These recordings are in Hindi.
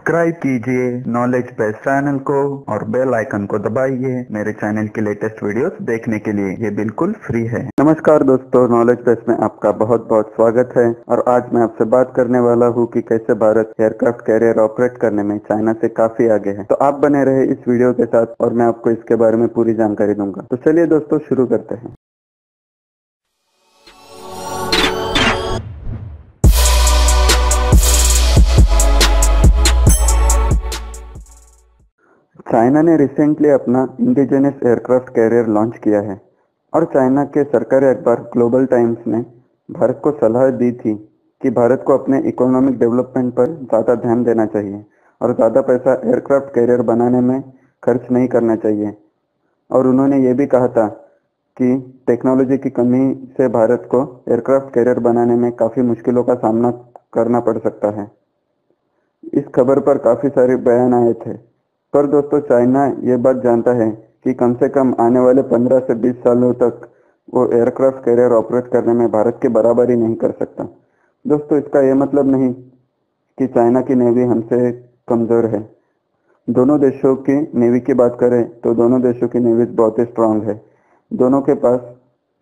सब्सक्राइब कीजिए नॉलेज बेस चैनल को और बेल आइकन को दबाइए मेरे चैनल की लेटेस्ट वीडियोस देखने के लिए। ये बिल्कुल फ्री है। नमस्कार दोस्तों, नॉलेज बेस में आपका बहुत बहुत स्वागत है। और आज मैं आपसे बात करने वाला हूँ कि कैसे भारत एयरक्राफ्ट कैरियर ऑपरेट करने में चाइना से काफी आगे है। तो आप बने रहे इस वीडियो के साथ और मैं आपको इसके बारे में पूरी जानकारी दूंगा। तो चलिए दोस्तों शुरू करते हैं। चाइना ने रिसेंटली अपना इंडिजिनस एयरक्राफ्ट कैरियर लॉन्च किया है और चाइना के सरकारी अखबार ग्लोबल टाइम्स ने भारत को सलाह दी थी कि भारत को अपने इकोनॉमिक डेवलपमेंट पर ज़्यादा ध्यान देना चाहिए और ज़्यादा पैसा एयरक्राफ्ट कैरियर बनाने में खर्च नहीं करना चाहिए। और उन्होंने ये भी कहा था कि टेक्नोलॉजी की कमी से भारत को एयरक्राफ्ट कैरियर बनाने में काफ़ी मुश्किलों का सामना करना पड़ सकता है। इस खबर पर काफ़ी सारे बयान आए थे, पर दोस्तों चाइना ये बात जानता है कि कम से कम आने वाले 15 से 20 सालों तक वो एयरक्राफ्ट कैरियर ऑपरेट करने में भारत की बराबरी नहीं कर सकता। दोस्तों इसका ये मतलब नहीं कि चाइना की नेवी हमसे कमज़ोर है। दोनों देशों की नेवी की बात करें तो दोनों देशों की नेवी बहुत ही स्ट्रांग है। दोनों के पास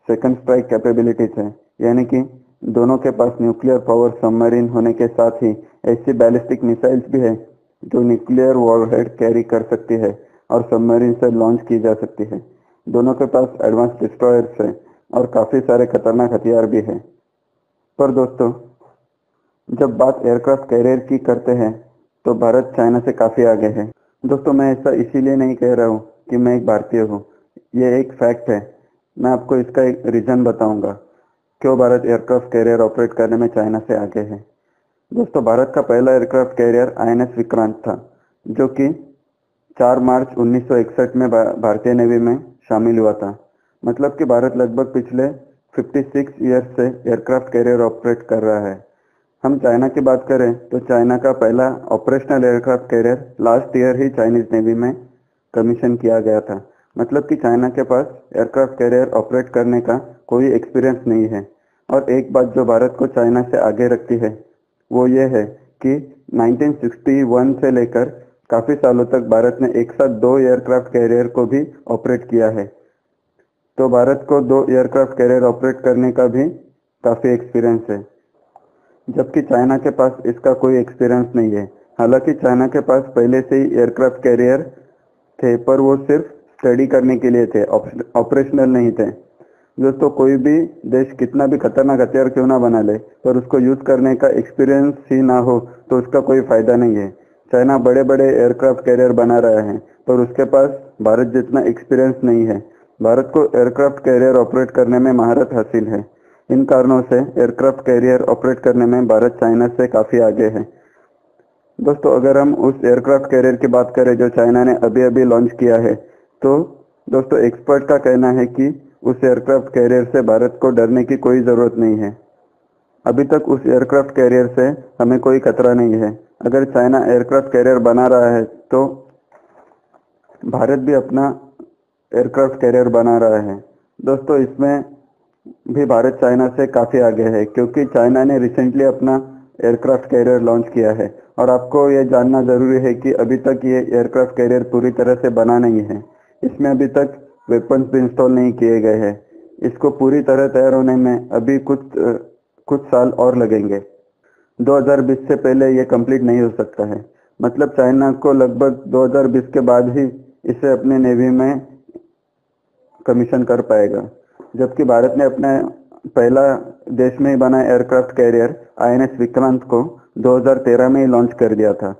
सेकंड स्ट्राइक कैपेबिलिटीज है, यानी कि दोनों के पास न्यूक्लियर पावर सबमरीन होने के साथ ही ऐसी बैलिस्टिक मिसाइल्स भी है जो न्यूक्लियर वॉरहेड कैरी कर सकती है और सबमरीन से लॉन्च की जा सकती है। दोनों के पास एडवांस डिस्ट्रॉयर्स है और काफ़ी सारे खतरनाक हथियार भी है। पर दोस्तों जब बात एयरक्राफ्ट कैरियर की करते हैं तो भारत चाइना से काफ़ी आगे है। दोस्तों मैं ऐसा इसीलिए नहीं कह रहा हूँ कि मैं एक भारतीय हूँ, ये एक फैक्ट है। मैं आपको इसका एक रीज़न बताऊंगा क्यों भारत एयरक्राफ्ट कैरियर ऑपरेट करने में चाइना से आगे है। दोस्तों भारत का पहला एयरक्राफ्ट कैरियर INS विक्रांत था, जो कि 4 मार्च 1961 में भारतीय नेवी में शामिल हुआ था। मतलब कि भारत लगभग पिछले 56 ईयर्स से एयरक्राफ्ट कैरियर ऑपरेट कर रहा है। हम चाइना की बात करें तो चाइना का पहला operational aircraft carrier last year ही चाइनीज नेवी में कमीशन किया गया था। मतलब कि चाइना के पास एयरक्राफ्ट कैरियर ऑपरेट करने का कोई एक्सपीरियंस नहीं है। और एक बात जो भारत को चाइना से आगे रखती है वो ये है कि 1961 से लेकर काफ़ी सालों तक भारत ने एक साथ 2 एयरक्राफ्ट कैरियर को भी ऑपरेट किया है। तो भारत को 2 एयरक्राफ्ट कैरियर ऑपरेट करने का भी काफ़ी एक्सपीरियंस है, जबकि चाइना के पास इसका कोई एक्सपीरियंस नहीं है। हालांकि चाइना के पास पहले से ही एयरक्राफ्ट कैरियर थे, पर वो सिर्फ स्टडी करने के लिए थे, ऑपरेशनल नहीं थे। दोस्तों कोई भी देश कितना भी खतरनाक हथियार क्यों ना बना ले, पर उसको यूज करने का एक्सपीरियंस ही ना हो तो उसका कोई फायदा नहीं है। चाइना बड़े बड़े एयरक्राफ्ट कैरियर बना रहा है, पर उसके पास भारत जितना एक्सपीरियंस नहीं है। भारत को एयरक्राफ्ट कैरियर ऑपरेट करने में महारत हासिल है। इन कारणों से एयरक्राफ्ट कैरियर ऑपरेट करने में भारत चाइना से काफ़ी आगे है। दोस्तों अगर हम उस एयरक्राफ्ट कैरियर की बात करें जो चाइना ने अभी अभी लॉन्च किया है, तो दोस्तों एक्सपर्ट का कहना है कि उस एयरक्राफ्ट कैरियर से भारत को डरने की कोई ज़रूरत नहीं है। अभी तक उस एयरक्राफ्ट कैरियर से हमें कोई खतरा नहीं है। अगर चाइना एयरक्राफ्ट कैरियर बना रहा है तो भारत भी अपना एयरक्राफ्ट कैरियर बना रहा है। दोस्तों इसमें भी भारत चाइना से काफ़ी आगे है, क्योंकि चाइना ने रिसेंटली अपना एयरक्राफ्ट कैरियर लॉन्च किया है। और आपको ये जानना ज़रूरी है कि अभी तक ये एयरक्राफ्ट कैरियर पूरी तरह से बना नहीं है। इसमें अभी तक वेपन्स भी इंस्टॉल नहीं किए गए हैं। इसको पूरी तरह तैयार होने में अभी कुछ साल और लगेंगे। 2020 से पहले ये कंप्लीट नहीं हो सकता है। मतलब चाइना को लगभग 2020 के बाद ही इसे अपने नेवी में कमीशन कर पाएगा, जबकि भारत ने अपना पहला देश में ही बना एयरक्राफ्ट कैरियर INS विक्रांत को 2013 में ही लॉन्च कर दिया था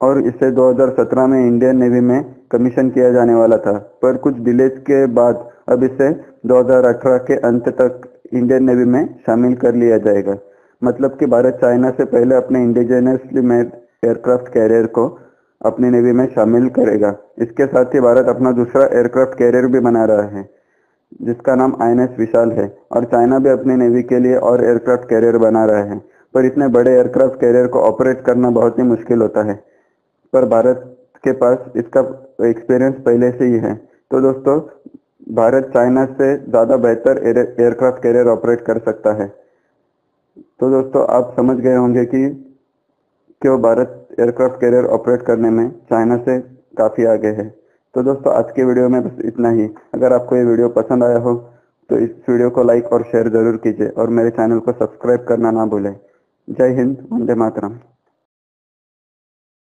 और इसे 2017 में इंडियन नेवी में कमीशन किया जाने वाला था, पर कुछ डिलेज के बाद अब इसे 2018 के अंत तक इंडियन नेवी में शामिल कर लिया जाएगा। मतलब कि भारत चाइना से पहले अपने इंडिजिनसली मेड एयरक्राफ्ट कैरियर को अपनी नेवी में शामिल करेगा। इसके साथ ही भारत अपना दूसरा एयरक्राफ्ट कैरियर भी बना रहा है जिसका नाम INS विशाल है, और चाइना भी अपनी नेवी के लिए और एयरक्राफ्ट कैरियर बना रहा है। पर इतने बड़े एयरक्राफ्ट कैरियर को ऑपरेट करना बहुत ही मुश्किल होता है, पर भारत के पास इसका एक्सपीरियंस पहले से ही है। तो दोस्तों भारत चाइना से ज़्यादा बेहतर एयरक्राफ्ट कैरियर ऑपरेट कर सकता है। तो दोस्तों आप समझ गए होंगे कि कि वो भारत एयरक्राफ्ट कैरियर ऑपरेट करने में चाइना से काफ़ी आगे है। तो दोस्तों आज के वीडियो में बस इतना ही। अगर आपको ये वीडियो पसंद आया हो तो इस वीडियो को लाइक और शेयर ज़रूर कीजिए और मेरे चैनल को सब्सक्राइब करना ना भूलें। जय हिंद, वंदे मातरम।